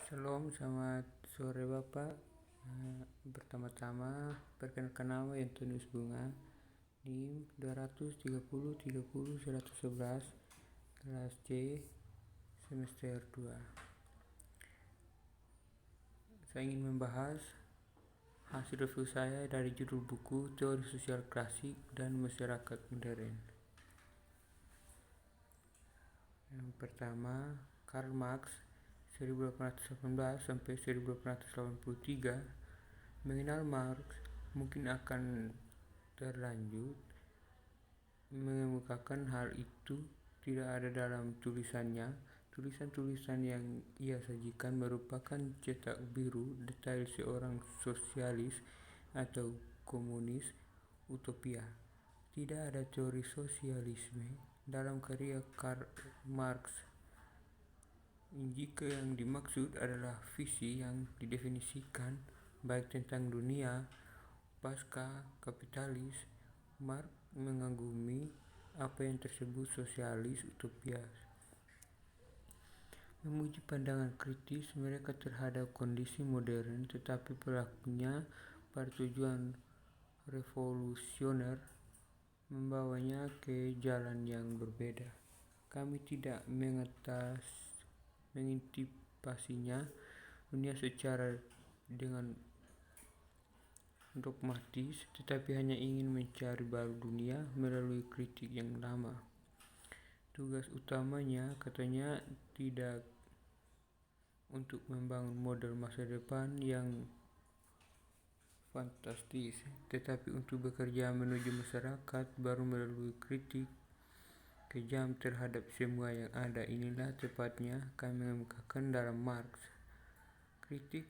Shalom, selamat sore Bapak. Pertama-tama perkenalkan nama Antonius Bunga, NIM 230 30 111, kelas C, semester 2. Saya ingin membahas hasil review saya dari judul buku Teori Sosial Klasik dan Masyarakat Modern. Yang pertama, Karl Marx 1818 sampai 1883. Mengenal Marx mungkin akan terlanjut mengemukakan hal itu tidak ada dalam tulisannya. Tulisan-tulisan yang ia sajikan merupakan cetak biru detail seorang sosialis atau komunis utopia. Tidak ada teori sosialisme dalam karya Karl Marx. Jika yang dimaksud adalah visi yang didefinisikan baik tentang dunia pasca kapitalis, Marx mengagumi apa yang tersebut sosialis utopia, memuji pandangan kritis mereka terhadap kondisi modern, tetapi pelakunya pada tujuan revolusioner membawanya ke jalan yang berbeda. Kami tidak mengintipasinya dunia secara dengan dogmatis, tetapi hanya ingin mencari baru dunia melalui kritik yang lama. Tugas utamanya, katanya, tidak untuk membangun model masa depan yang fantastis, tetapi untuk bekerja menuju masyarakat baru melalui kritik kejam terhadap semua yang ada. Inilah tepatnya kami mengemukakan dalam Marx. Kritik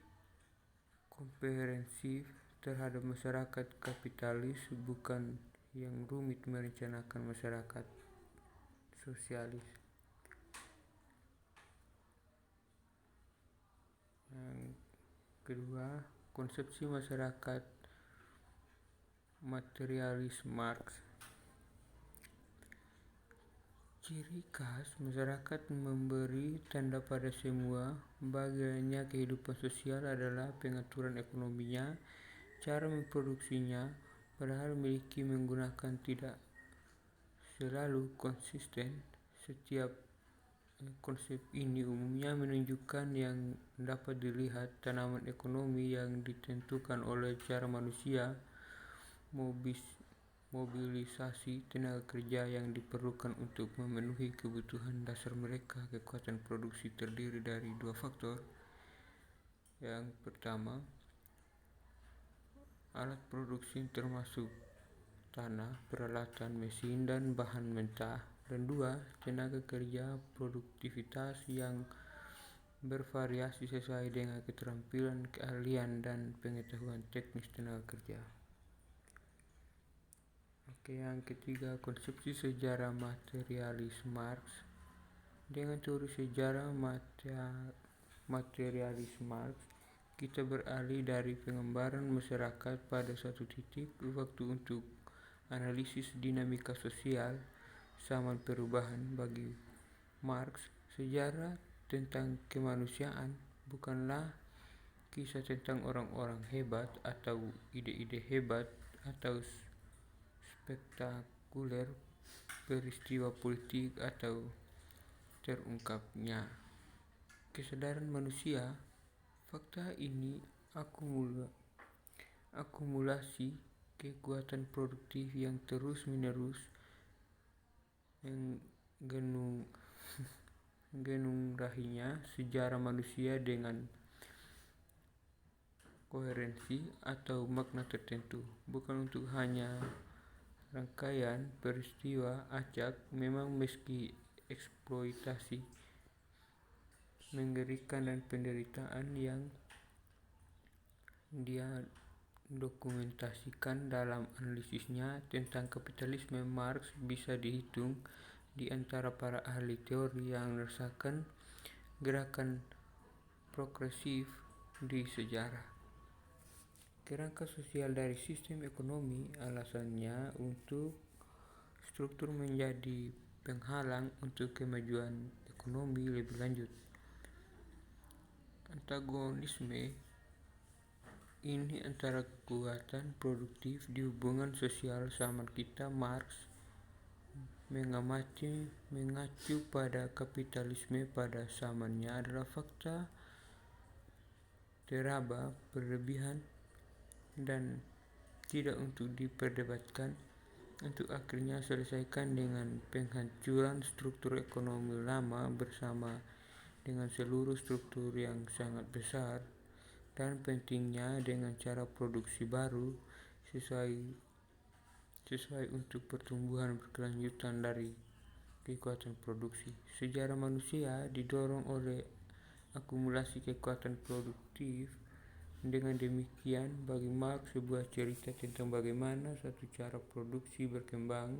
komprehensif terhadap masyarakat kapitalis, bukan yang rumit merencanakan masyarakat sosialis. Yang kedua, konsepsi masyarakat materialis Marx. Ciri khas masyarakat memberi tanda pada semua bagiannya. Kehidupan sosial adalah pengaturan ekonominya, cara memproduksinya, padahal memiliki menggunakan tidak selalu konsisten. Setiap konsep ini umumnya menunjukkan yang dapat dilihat tanaman ekonomi yang ditentukan oleh cara manusia mobilisasi tenaga kerja yang diperlukan untuk memenuhi kebutuhan dasar mereka. Kekuatan produksi terdiri dari dua faktor. Yang pertama, alat produksi termasuk tanah, peralatan, mesin, dan bahan mentah. Dan dua, tenaga kerja, produktivitas yang bervariasi sesuai dengan keterampilan, keahlian, dan pengetahuan teknis tenaga kerja. Yang ketiga, konsepsi sejarah materialis Marx. Dengan teori sejarah materialis Marx, kita beralih dari penggambaran masyarakat pada suatu titik waktu untuk analisis dinamika sosial zaman perubahan. Bagi Marx, sejarah tentang kemanusiaan bukanlah kisah tentang orang-orang hebat atau ide-ide hebat atau spektakuler, peristiwa politik atau terungkapnya kesadaran manusia. Fakta ini akumulasi kekuatan produktif yang terus-menerus menggenungrahinya sejarah manusia dengan koherensi atau makna tertentu, bukan untuk hanya rangkaian peristiwa acak. Memang meski eksploitasi mengerikan dan penderitaan yang dia dokumentasikan dalam analisisnya tentang kapitalisme, Marx bisa dihitung di antara para ahli teori yang merasakan gerakan progresif di sejarah. Kerangka sosial dari sistem ekonomi, alasannya untuk struktur menjadi penghalang untuk kemajuan ekonomi lebih lanjut. Antagonisme ini antara kekuatan produktif di hubungan sosial zaman kita Marx mengacu pada kapitalisme pada zamannya adalah fakta teraba berlebihan dan tidak untuk diperdebatkan, untuk akhirnya selesaikan dengan penghancuran struktur ekonomi lama bersama dengan seluruh struktur yang sangat besar dan pentingnya dengan cara produksi baru sesuai untuk pertumbuhan berkelanjutan dari kekuatan produksi. Sejarah manusia didorong oleh akumulasi kekuatan produktif. Dengan demikian, bagi Marx sebuah cerita tentang bagaimana satu cara produksi berkembang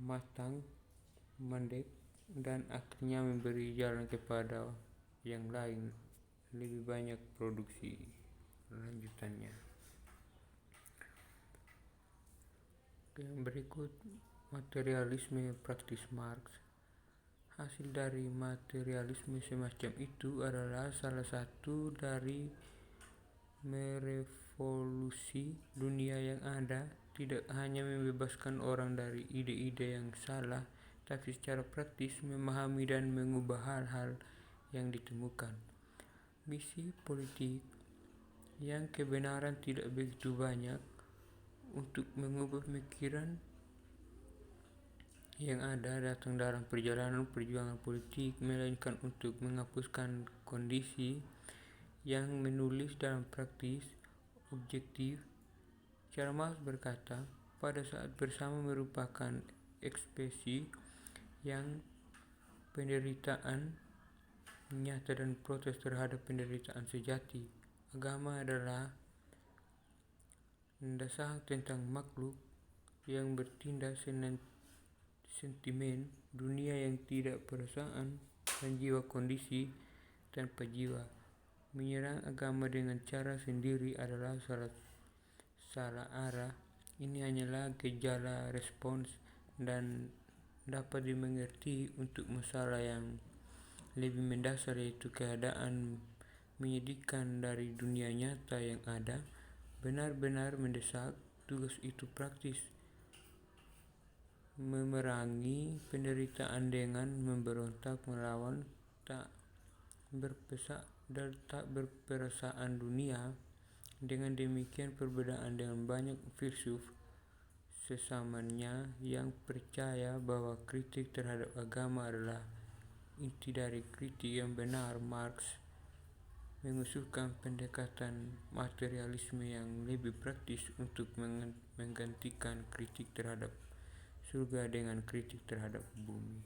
matang, mandek, dan akhirnya memberi jalan kepada yang lain, lebih banyak produksi lanjutannya. Yang berikut materialisme praktis Marx. Hasil dari materialisme semacam itu adalah salah satu dari merevolusi dunia yang ada, tidak hanya membebaskan orang dari ide-ide yang salah, tapi secara praktis memahami dan mengubah hal-hal yang ditemukan. Misi politik yang kebenaran tidak begitu banyak untuk mengubah pemikiran yang ada datang dalam perjalanan perjuangan politik, melainkan untuk menghapuskan kondisi yang menulis dalam praktis objektif. Cara Marx berkata, pada saat bersama merupakan ekspresi yang penderitaan nyata dan protes terhadap penderitaan sejati. Agama adalah dasar tentang makhluk yang bertindak sentimen, dunia yang tidak perasaan, dan jiwa kondisi tanpa jiwa. Menyerang agama dengan cara sendiri adalah salah arah. Ini hanyalah gejala respons dan dapat dimengerti untuk masalah yang lebih mendasar, yaitu keadaan menyedihkan dari dunia nyata yang ada benar-benar mendesak. Tugas itu praktis memerangi penderitaan dengan memberontak melawan tak berperasaan dunia. Dengan demikian, perbedaan dengan banyak filsuf sesamanya yang percaya bahwa kritik terhadap agama adalah inti dari kritik yang benar, Marx mengusulkan pendekatan materialisme yang lebih praktis untuk menggantikan kritik terhadap surga dengan kritik terhadap bumi.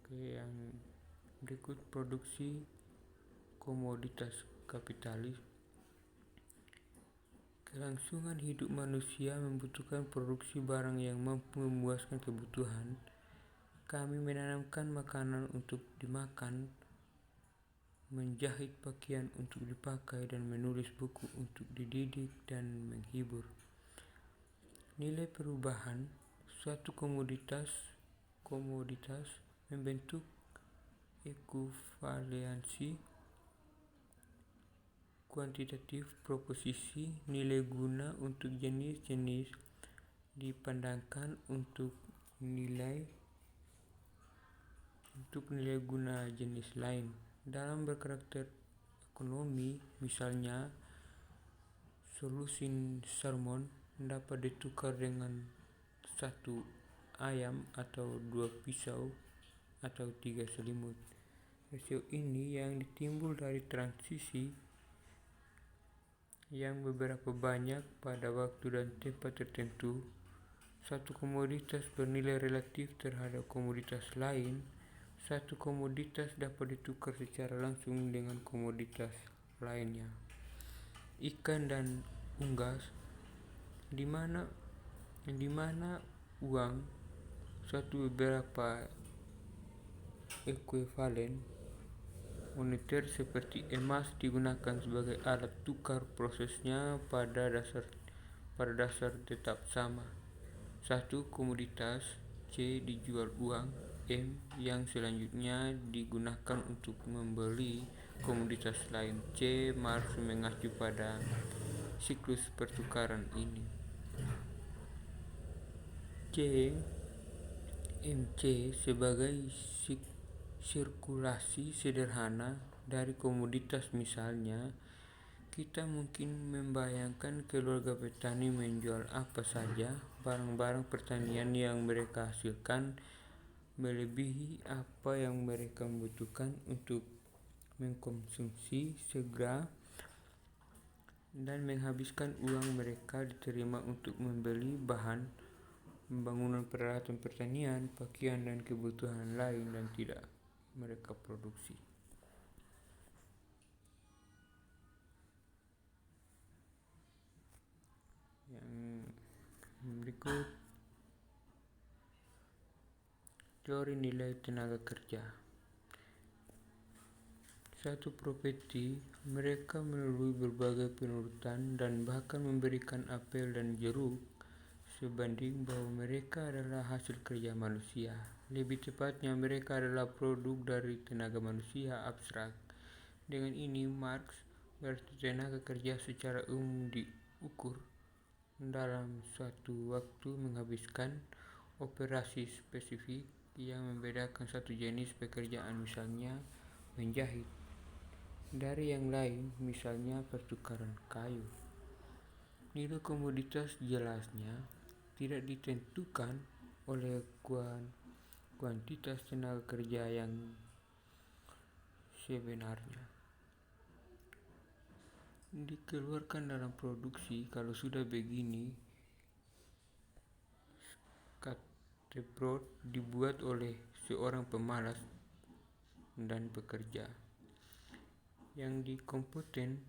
Yang berikut produksi komoditas kapitalis. Kelangsungan hidup manusia membutuhkan produksi barang yang mampu memuaskan kebutuhan. Kami menanamkan makanan untuk dimakan, menjahit pakaian untuk dipakai, dan menulis buku untuk dididik dan menghibur. Nilai perubahan suatu komoditas membentuk ekuivaliansi kuantitatif proposisi nilai guna untuk jenis-jenis dipandangkan untuk nilai guna jenis lain. Dalam berkarakter ekonomi, misalnya, solusi salmon dapat ditukar dengan 1 ayam atau 2 pisau atau 3 selimut. Rasio ini yang timbul dari transisi yang beberapa banyak pada waktu dan tempat tertentu. Satu komoditas bernilai relatif terhadap komoditas lain. Satu komoditas dapat ditukar secara langsung dengan komoditas lainnya. Ikan dan unggas, di mana uang suatu beberapa ekuivalen moneter seperti emas digunakan sebagai alat tukar, prosesnya pada dasar tetap sama. Satu komoditas C dijual uang M yang selanjutnya digunakan untuk membeli komoditas lain. C. Marx mengacu pada siklus pertukaran ini. C. MC sebagai sirkulasi sederhana dari komoditas. Misalnya, kita mungkin membayangkan keluarga petani menjual apa saja barang-barang pertanian yang mereka hasilkan melebihi apa yang mereka butuhkan untuk mengkonsumsi segera, dan menghabiskan uang mereka diterima untuk membeli bahan bangunan, peralatan pertanian, pakaian, dan kebutuhan lain yang tidak mereka produksi. Yang berikut, teori nilai tenaga kerja. Satu profesi, mereka melalui berbagai penurutan dan bahkan memberikan apel dan jeruk sebanding bahwa mereka adalah hasil kerja manusia. Lebih tepatnya, mereka adalah produk dari tenaga manusia abstrak. Dengan ini, Marx berarti tenaga kerja secara umum diukur dalam suatu waktu menghabiskan operasi spesifik yang membedakan satu jenis pekerjaan, misalnya menjahit, dari yang lain, misalnya pertukaran kayu. Nilai komoditas jelasnya tidak ditentukan oleh kuantitas tenaga kerja yang sebenarnya dikeluarkan dalam produksi. Kalau sudah begini, skateboard dibuat oleh seorang pemalas dan pekerja yang dikompeten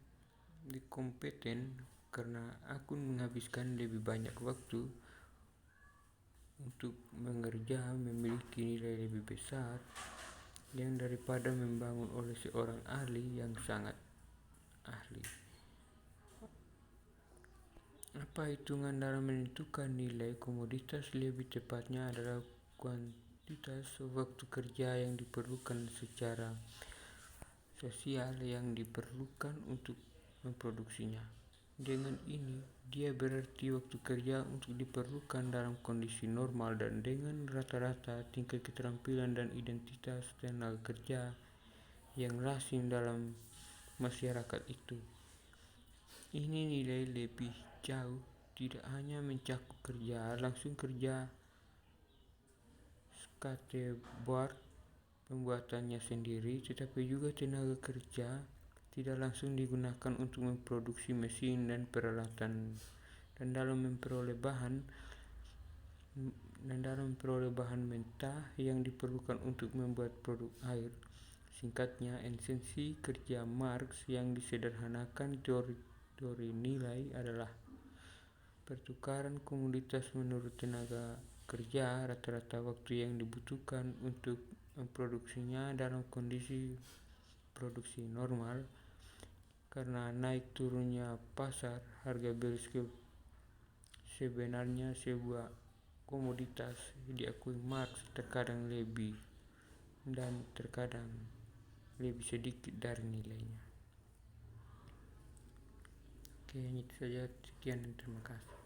karena aku menghabiskan lebih banyak waktu untuk mengerja memiliki nilai lebih besar yang daripada membangun oleh seorang ahli yang sangat ahli. Apa hitungan dalam menentukan nilai komoditas? Lebih tepatnya adalah kuantitas waktu kerja yang diperlukan secara sosial yang diperlukan untuk memproduksinya. Dengan ini, dia berarti waktu kerja untuk diperlukan dalam kondisi normal dan dengan rata-rata tingkat keterampilan dan identitas tenaga kerja yang lazim dalam masyarakat itu. Ini nilai lebih jauh, tidak hanya mencakup kerja langsung, kerja skateboard pembuatannya sendiri, tetapi juga tenaga kerja tidak langsung digunakan untuk memproduksi mesin dan peralatan, dan dalam memperoleh bahan mentah yang diperlukan untuk membuat produk air. Singkatnya, esensi kerja Marx yang disederhanakan teori nilai adalah pertukaran komoditas menurut tenaga kerja, rata-rata waktu yang dibutuhkan untuk memproduksinya dalam kondisi produksi normal. Karena naik turunnya pasar, harga beli sebenarnya sebuah komoditas diakui Marx terkadang lebih dan terkadang lebih sedikit dari nilainya. Oke, itu saja. Sekian dan terima kasih.